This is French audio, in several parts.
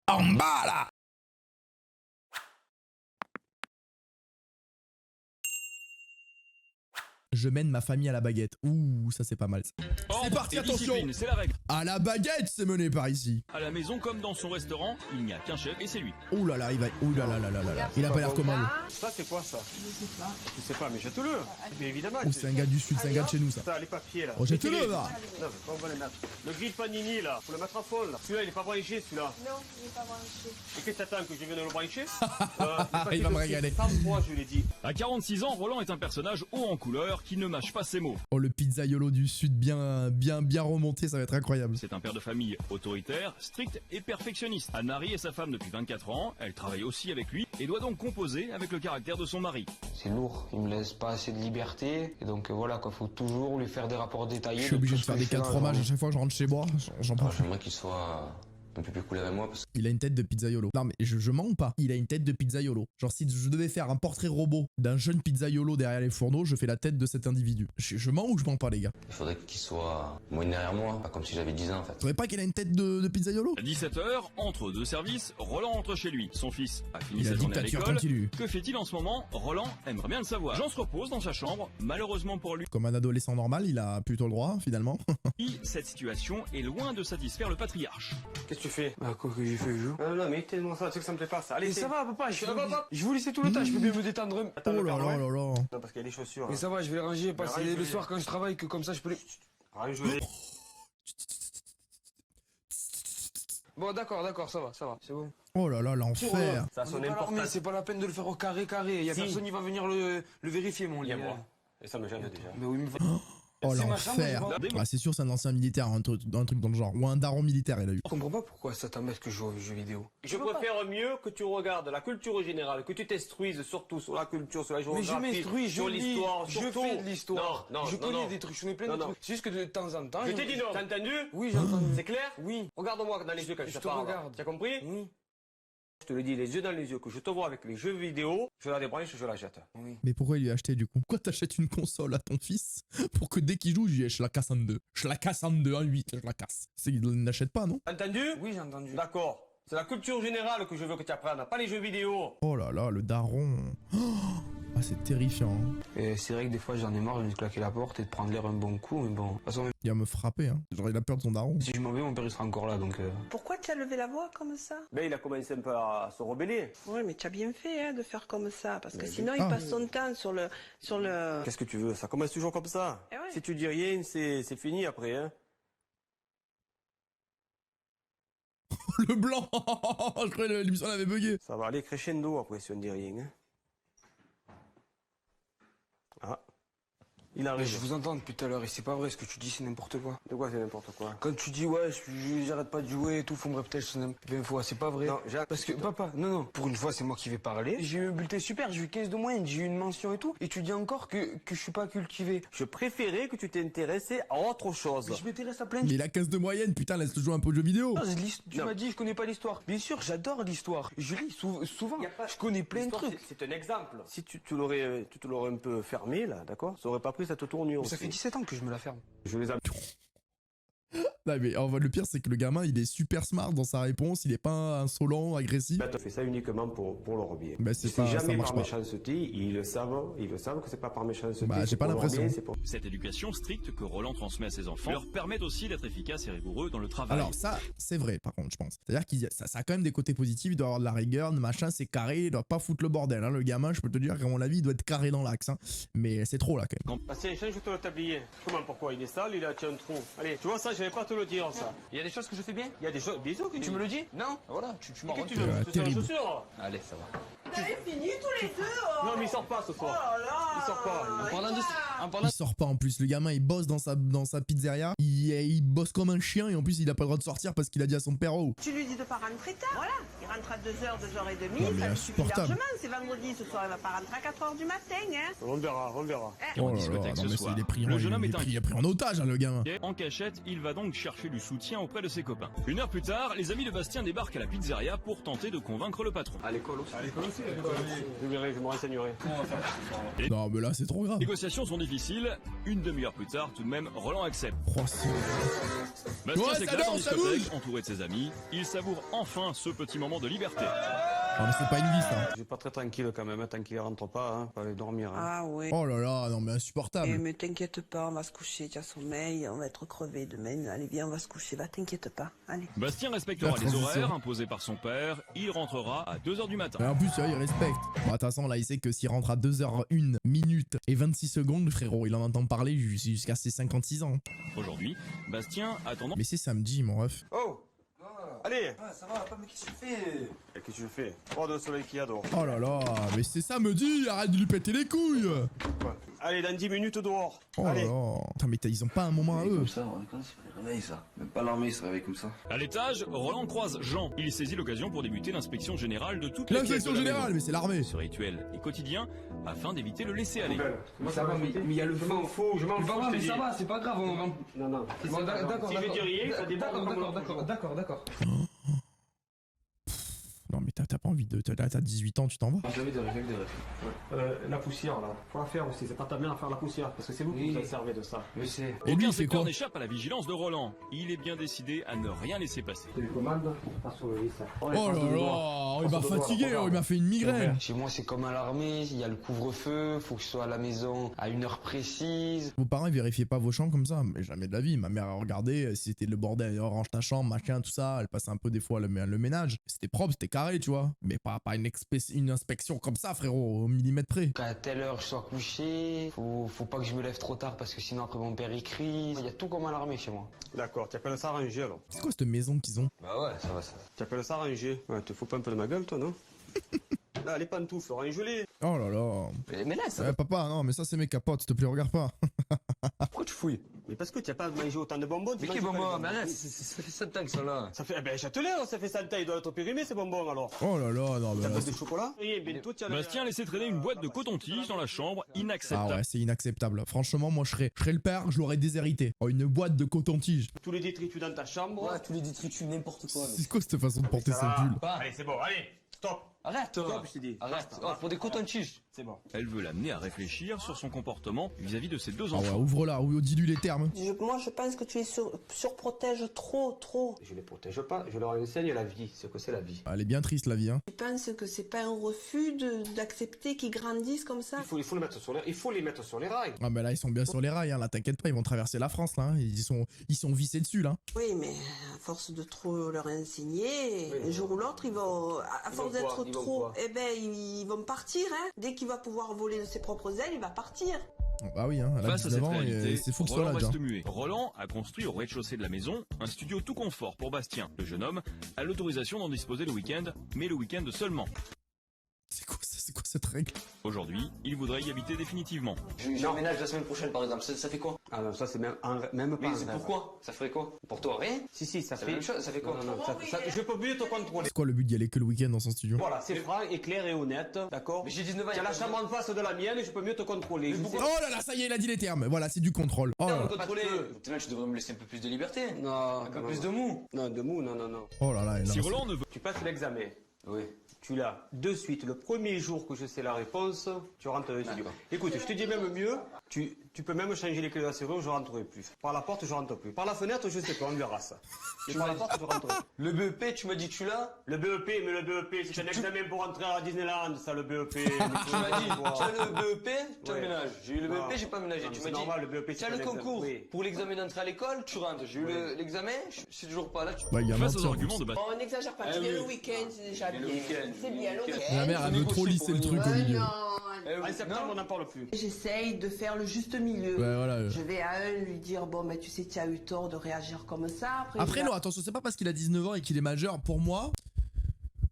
En bas, là. Je mène ma famille à la baguette. Ouh, ça c'est pas mal. C'est parti, attention. C'est la règle. À la baguette, c'est mené par ici. À la maison comme dans son restaurant, il n'y a qu'un chef et c'est lui. Ouh là là, il va... Ouh là là là là là. Il a pas l'air comment, lui. Ça, c'est quoi, ça? Je sais pas. Je sais pas, mais jette-le. Mais évidemment. Oh, c'est un gars du sud, c'est un gars de chez nous, ça. Ça, les papiers, là. Oh, jette-le, là. Non, mais on va les mettre. Le grill panini, là. Faut le mettre à fond, là. Celui-là, il est pas branché, celui-là. Non, il n'est pas branché. Et qu'est-ce que t'attends, que je vienne le brancher? Il va me régaler. 103, je l'ai dit. À 46 ans, Roland est un personnage haut en couleur qui ne mâche pas ses mots. Oh, le pizzaiolo du sud bien remonté, ça va être incroyable. C'est un père de famille autoritaire, strict et perfectionniste. Anne-Marie est sa femme depuis 24 ans, elle travaille aussi avec lui et doit donc composer avec le caractère de son mari. C'est lourd, il me laisse pas assez de liberté et donc voilà quoi, faut toujours lui faire des rapports détaillés. Je suis obligé de faire des 4 fromages à chaque fois que je rentre chez moi, j'en peux plus. J'aimerais qu'il soit un peu plus cool avec moi parce que... Il a une tête de pizzaiolo. Non mais je mens ou pas? Il a une tête de pizzaiolo. Genre si je devais faire un portrait robot d'un jeune pizzaiolo derrière les fourneaux, je fais la tête de cet individu. Je mens ou je mens pas, les gars? Il faudrait qu'il soit moins derrière moi, pas comme si j'avais 10 ans en fait. Tu savais pas qu'il a une tête de pizzaiolo? À 17h, entre deux services, Roland entre chez lui. Son fils a fini Il a sa journée à dictature l'école. continue. Que fait-il en ce moment? Roland aimerait bien le savoir. Jean se repose dans sa chambre. Malheureusement pour lui, Comme un adolescent normal, il a plutôt le droit, finalement. cette situation est loin de satisfaire le patriarche. Qu'est-ce que tu fais? Bah quoi que j'ai fait, je joue. Non, mais tellement ça, tu sais que ça me plaît pas, ça. Allez, Mais ça va papa, Papa. je vous laisser tout le temps, je peux bien me détendre. Attends, Oh le là Père là Noël. là là. Non, parce qu'il y a les chaussures. Mais ça va, je vais les ranger, Mais passer arrête, le je soir quand je travaille, que comme ça je peux les... Arrête, je vais. Bon d'accord, ça va, c'est bon. Oh là là, l'enfer. Ça a sonné Mais important. c'est pas la peine de le faire au carré, il y a Si. personne qui va venir le vérifier mon Il y lit. a moi. Et ça me gêne déjà. Mais oui, mais... Oh C'est ma chambre, l'enfer. je Ah, c'est sûr, c'est un ancien militaire, un truc dans le genre. Ou un daron militaire, il a eu. Je comprends pas pourquoi ça t'embête que je joue aux jeux vidéo. Je préfère mieux que tu regardes la culture générale, que tu t'instruises surtout sur la culture, sur la Mais géographie, je m'instruis, je sur lis, l'histoire, je surtout. fais de l'histoire. Non, je connais non. des trucs, je connais plein de Non, non. trucs. C'est juste que de temps en temps... Je t'ai dit non, t'as entendu? Oui, j'ai entendu. C'est clair? Oui. Regarde-moi dans les yeux quand je Je te te parle. regarde. Tu as compris? Oui. Je te le dis les yeux dans les yeux, que je te vois avec les jeux vidéo, je la débranche, je la jette. Oui. Mais pourquoi il lui a acheté du coup? Pourquoi t'achètes une console à ton fils pour que dès qu'il joue, je la casse en deux? Je la casse en deux, en 8, je la casse. C'est qu'il n'achète pas, non? T'as entendu? Oui, j'ai entendu. D'accord. C'est la culture générale que je veux que tu apprennes, pas les jeux vidéo. Oh là là, le daron. Oh, ah, c'est terrifiant. Hein. Et c'est vrai que des fois j'en ai marre de me claquer la porte et de prendre l'air un bon coup, mais bon. De toute façon, même Il va me frapper, hein. Genre, il a peur de son daron. si je m'en vais, mon père il sera encore là, donc... Pourquoi tu as levé la voix comme ça? Ben, il a commencé un peu à se rebeller. Oui, mais tu as bien fait hein, de faire comme ça, parce que Mais sinon ah. il passe son temps sur le... Qu'est-ce que tu veux? Ça commence toujours comme ça. Eh ouais. Si tu dis rien, c'est fini après, hein. Le blanc. Je croyais que l'émission avait bugué. Ça va aller crescendo après si on dit rien, hein. Ah. Il Mais arrive. je vous entends depuis tout à l'heure et c'est pas vrai, ce que tu dis c'est n'importe quoi. De quoi c'est n'importe quoi? Quand tu dis ouais, j'arrête pas de jouer et tout, faut me répéter 20 fois, c'est pas vrai. Non, Parce que papa, non, pour une fois c'est moi qui vais parler. J'ai eu un bulletin super, j'ai eu 15 de moyenne, j'ai eu une mention et tout, et tu dis encore que je suis pas cultivé. Je préférais que tu t'intéressais à autre chose. Mais je m'intéresse à plein de Mais il a 15 de moyenne, putain, laisse-le jouer un peu de jeux vidéo. choses. Tu Non. m'as dit je connais pas l'histoire. Bien sûr, j'adore l'histoire. Je lis souvent, Y a pas- je connais plein de L'histoire, trucs. c'est un exemple. Si tu te l'aurais un peu fermé, là, d'accord? Ça aurait pas pris cette tournure. Mais ça aussi. fait 17 ans que je me la ferme. Je les ai... Non, mais en vrai, le pire, c'est que le gamin, il est super smart dans sa réponse, il est pas insolent, agressif. Bah, t'as fait ça uniquement pour leur bien. Bah, c'est C'est pas- ça jamais marche par pas. méchanceté, ils le savent que c'est pas par méchanceté. Bah, j'ai c'est pas pour leur l'impression. bien, c'est pour- Cette éducation stricte que Roland transmet à ses enfants leur permet aussi d'être efficaces et rigoureux dans le travail. Alors ça, c'est vrai par contre, je pense. C'est-à-dire que ça a quand même des côtés positifs, il doit avoir de la rigueur, de machin, c'est carré, il doit pas foutre le bordel. Hein. Le gamin, je peux te dire qu'à mon avis, il doit être carré dans l'axe. Hein. Mais c'est trop là quand même. Ah, tiens, change-toi le tablier. Comment, pourquoi? Il est sale, il a tiens, un trou. Allez, tu vois ça, je vais pas te le dire, ça. Il y a des choses que je fais bien. Il y a des choses, des choses que Tu me le dis? Non. Voilà, tu m'en Qu'est-ce que tu rends. veux? Ouais, C'est terrible. la chaussure. Allez, ça va. Vous avez fini tous les deux oh. Non, mais il sort pas ce soir. Oh là Il sort pas. En parlant Il sort pas en plus, le gamin il bosse dans sa pizzeria, il bosse comme un chien et en plus il a pas le droit de sortir parce qu'il a dit à son père oh. Tu lui dis de pas rentrer tard. Voilà, il rentre à 2h, 2h30, Non, mais ça lui suffit insupportable. largement. C'est vendredi ce soir, il va pas rentrer à 4h du matin, hein. On verra, on verra. Et en Oh là là, discothèque non ce mais soir, il est pris, le jeune homme il est est pris en otage hein, le gamin. inquiet. En cachette, il va donc chercher du soutien auprès de ses copains. Une heure plus tard, les amis de Bastien débarquent à la pizzeria pour tenter de convaincre le patron. à l'école aussi. Je verrai, je me renseignerai. Non mais là c'est trop grave. Les négociations sont difficiles. difficile. Une demi-heure plus tard, tout de même, Roland accepte. Oh, c'est... Bastien Ouais, s'éclate ça en danse, ça discothèque, entouré de ses amis. Il savoure enfin ce petit moment de liberté. Ah, mais c'est pas une vie, ça. Je suis pas très tranquille quand même, tant qu'il rentre pas, hein, faut aller dormir. Hein. Ah oui. Oh là là, non mais insupportable. Mais t'inquiète pas, on va se coucher, tu as sommeil, on va être crevé demain. Allez, viens, on va se coucher, va, t'inquiète pas. Allez. Bastien respectera La les transition. horaires imposés par son père. Il rentrera à 2h du matin. Et en plus, il respecte. Bon, de toute façon, là, il sait que s'il rentre à 2h01 minute et 26 secondes, frérot, il en entend parler jusqu'à ses 56 ans. Aujourd'hui, Bastien attendant. Mais c'est samedi, mon ref. Oh allez. Ça va, pas, mais qu'est-ce que tu fais? Qu'est-ce que tu fais? Oh, de soleil qui adore. Oh là là, mais c'est samedi, arrête de lui péter les couilles. Allez, dans 10 minutes dehors. Oh là Allez. là. Putain, mais ils ont pas un moment à eux. Comme ça, quand il se réveille, ça. Même pas l'armée, il se réveille comme ça. À l'étage, Roland croise Jean. Il saisit l'occasion pour débuter l'inspection générale de toutes les pièces L'inspection de la générale, maison. mais c'est l'armée. Ce rituel est quotidien afin d'éviter le laisser-aller. Ça va, mais il y a le feu. Je m'en fous, mais ça va, c'est pas grave. Non, non. Bon, d'accord, Si je dis rien, ça dépend. d'accord. Non, mais t'as pas envie de. T'as 18 ans, tu t'en vas. J'avais des réflexes, des réflexes. La poussière, là. Faut la faire aussi, c'est pas ta mère à faire la poussière, parce que c'est vous qui vous servez de ça. Mais c'est. Et lui, Aucun il fait secteur quoi? n'échappe à la vigilance de Roland. Il est bien décidé à ne rien laisser passer. Télécommande, pas sur le lit, ça. Oh là là, il m'a fatigué, il m'a fait une migraine. Chez moi, c'est comme à l'armée, il y a le couvre-feu, faut que je sois à la maison à une heure précise. Vos parents, ils vérifiaient pas vos chambres comme ça, mais jamais de la vie. Ma mère a regardé si c'était le bordel, range ta chambre, machin, tout ça. Elle passait un peu des fois le ménage. C'était propre, c'était carré, tu vois. Mais pas une inspection comme ça, frérot, au millimètre près. À telle heure, je sois couché, faut pas que je me lève trop tard parce que sinon après mon père il crie. Il y a tout comme à l'armée chez moi. D'accord, tu appelles ça ranger alors. C'est quoi cette maison qu'ils ont? Bah ouais, ça va, ça. Tu appelles ça ranger. Ouais, te fous pas un peu de ma gueule, toi, non? Là, les pantoufles, range-les. Oh là là. Mais là, ça Ouais, papa, non, mais ça c'est mes capotes, s'il te plaît, regarde pas. Pourquoi tu fouilles? Mais parce que tu n'as pas mangé autant de bonbons. Mais qui bonbons? Mais arrête, ça fait 7 ans qu'ils sont là. Ça fait, eh ben, Châtelet, ça fait 100 ans, il doit être périmé, ces bonbons, alors. Oh là là, non, mais T'as là, pas de chocolat? Rien, bientôt, tu as Bastien laissait traîner une boîte de coton-tige dans la chambre, ah inacceptable. ouais, c'est inacceptable. Franchement, moi je serais le père, je l'aurais déshérité. Oh, une boîte de coton-tige. tous les détritus dans ta chambre. Ouais, tous les détritus, n'importe quoi. C'est quoi cette façon de porter son pull? Allez, c'est bon, allez, stop. Arrête, Stop, je t'ai dit. Arrête. Oh, pour des cotons-tiges. C'est bon. Elle veut l'amener à réfléchir sur son comportement vis-à-vis de ses deux Ah ouais, enfants. ouvre-la, ou dis-lui les termes. Moi, je pense que tu es surprotèges trop. Je les protège pas, je leur enseigne la vie, ce que c'est la vie. Elle est bien triste la vie, hein. Tu penses que c'est pas un refus d'accepter qu'ils grandissent comme ça? Il faut les mettre sur les rails. Ah bah là ils sont bien sur les rails, hein. Là t'inquiète pas, ils vont traverser la France là, hein. Ils sont vissés dessus là. Oui, mais à force de trop leur enseigner, un jour ou l'autre, ils vont, à force d'être trop, eh ben, ils vont partir, hein. Dès qu'il va pouvoir voler de ses propres ailes, il va partir. Bah oui, hein. Elle a Face à 19 cette ans et réalité, c'est fou que ce soit Roland là déjà. reste muet. Roland a construit au rez-de-chaussée de la maison un studio tout confort pour Bastien. Le jeune homme a l'autorisation d'en disposer le week-end, mais le week-end seulement. C'est quoi cette règle? Aujourd'hui, il voudrait y habiter définitivement. J'emménage la semaine prochaine, par exemple. Ça fait quoi? Ah non, ça c'est même pas Mais un c'est rêve. pourquoi? Ça ferait quoi? Pour toi, rien? Si, ça C'est la fait... même chose, ça fait quoi? Non, je peux plus te contrôler. C'est quoi le but d'y aller que le week-end dans son studio? Voilà, c'est franc et clair et honnête, d'accord? Mais j'ai 19 ans. Tu as la chambre en face de la mienne et je peux mieux te contrôler. Je sais- Oh là là, ça y est, il a dit les termes. Voilà, c'est du contrôle. Oh là là. Contrôler. Maintenant, tu devrais me laisser un peu plus de liberté. Non, Un peu plus de mou. Non, de mou, non. Oh là là, et là, Si Roland ne veut Tu passes l'examen. Oui. Tu l'as de suite. Le premier jour que je sais la réponse, tu rentres dans le studio. D'accord. Écoute, je te dis même mieux, tu peux même changer les clés de la serrure, je rentrerai plus. Par la porte, je rentre plus. Par la fenêtre, je sais pas, on verra ça. Et par la porte, je rentrerai. Le BEP, tu m'as dit que tu l'as? Le BEP, mais le BEP, c'est un examen pour entrer à Disneyland, ça, le BEP. Tu m'as dit, tu as le BEP, tu Ouais. aménages. J'ai eu le Non. BEP, j'ai pas aménagé. Non, Tu mais m'as c'est dit, normal, le BEP, tu c'est as un le examen. concours. Oui. Pour l'examen d'entrée à l'école, tu rentres. J'ai eu l'examen, je suis toujours pas là. Bah, il y a face aux mentir. arguments de Bastien. On n'exagère pas, tu viens le week-end, c'est déjà bien. le week-end. C'est bien, le week-end. La mère, elle veut trop lisser le truc au milieu. En septembre, on n'en parle plus. J'essaye de faire le juste milieu. Ouais, voilà. Je vais à un lui dire, bon, mais tu sais, tu as eu tort de réagir comme ça. Après, je- non, attention, c'est pas parce qu'il a 19 ans et qu'il est majeur. Pour moi,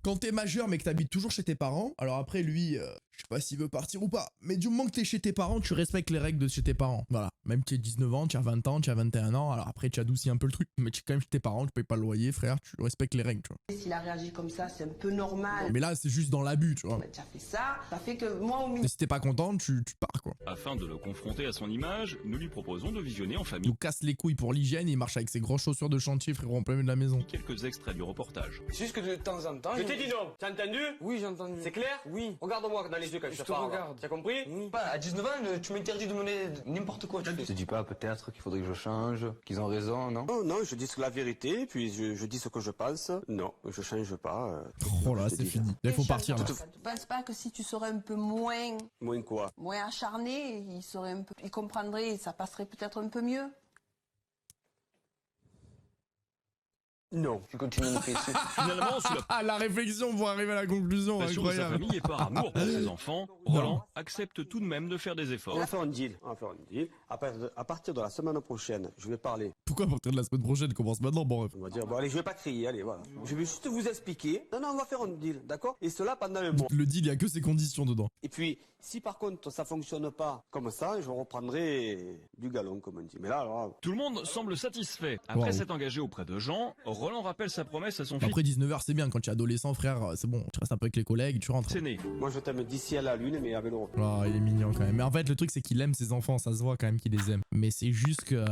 quand t'es majeur mais que t'habites toujours chez tes parents, alors après, lui, je sais pas s'il veut partir ou pas, mais du moment que t'es chez tes parents, tu respectes les règles de chez tes parents. Voilà. Même tu as 19 ans, tu as 20 ans, tu as 21 ans, alors après, tu adoucis un peu le truc, mais tu es quand même chez tes parents, tu payes pas le loyer, frère, tu respectes les règles, tu vois. S'il a réagi comme ça, c'est un peu normal. Mais là, c'est juste dans l'abus, tu vois. Mais tu as fait ça, ça fait que moi, au milieu. Mais si t'es pas content, tu pars, quoi. Afin de le confronter à son image, nous lui proposons de visionner en Il famille nous casse les couilles pour l'hygiène, il marche avec ses grosses chaussures de chantier, frérot, en plein milieu de la maison. quelques extraits du reportage. C'est juste que de temps en temps. Je t'ai dit non, t'as entendu? Oui, j'ai entendu. C'est clair? Oui. Regarde-moi dans les les yeux quand je je te te parle. regarde. Tu as compris? À 19 ans, tu m'interdis de mener n'importe quoi. Tu te dis pas peut-être qu'il faudrait que je change, qu'ils ont raison, non? Non, non, je dis la vérité, puis je dis ce que je pense. Non, je change pas. Oh là, c'est fini. Là, il faut partir là. Tu penses pas que si tu serais un peu moins Moins quoi? moins acharné, il comprendrait, ça passerait peut-être un peu mieux. Non. Tu continues à me faire ici. Finalement, sous la Ah, la réflexion pour arriver à la conclusion, pression de sa incroyable. famille et par amour pour ses enfants, Roland accepte tout de même de faire des efforts. On va faire un deal. On va faire un deal. À partir de la semaine prochaine, je vais parler. Pourquoi à partir de la semaine prochaine commence maintenant? Bon, On va dire, bon allez, je vais pas crier, allez, voilà. Je vais juste vous expliquer. Non, non, on va faire un deal, d'accord? Et cela pendant un mois. le deal, il y a que ses conditions dedans. Et puis, si par contre ça fonctionne pas comme ça, je reprendrai du galon, comme on dit. Mais là, alors... Tout le monde semble satisfait. Après Wow. s'être engagé auprès de Jean, Roland rappelle sa promesse à son fils Après 19h, c'est bien. Quand tu es adolescent, frère, c'est bon. Tu restes un peu avec les collègues, tu rentres. aîné. Moi, je t'aime d'ici à la lune, mais avec le repos. Oh, il est mignon quand même. Mais en fait, le truc, c'est qu'il aime ses enfants. Ça se voit quand même qu'il les aime. Mais c'est juste que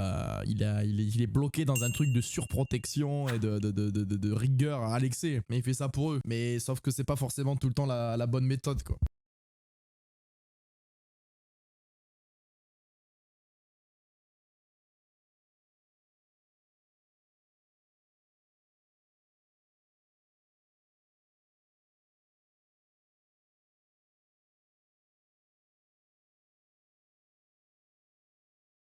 il est bloqué dans un truc de surprotection et de rigueur à l'excès. Mais il fait ça pour eux. Mais sauf que c'est pas forcément tout le temps la bonne méthode, quoi.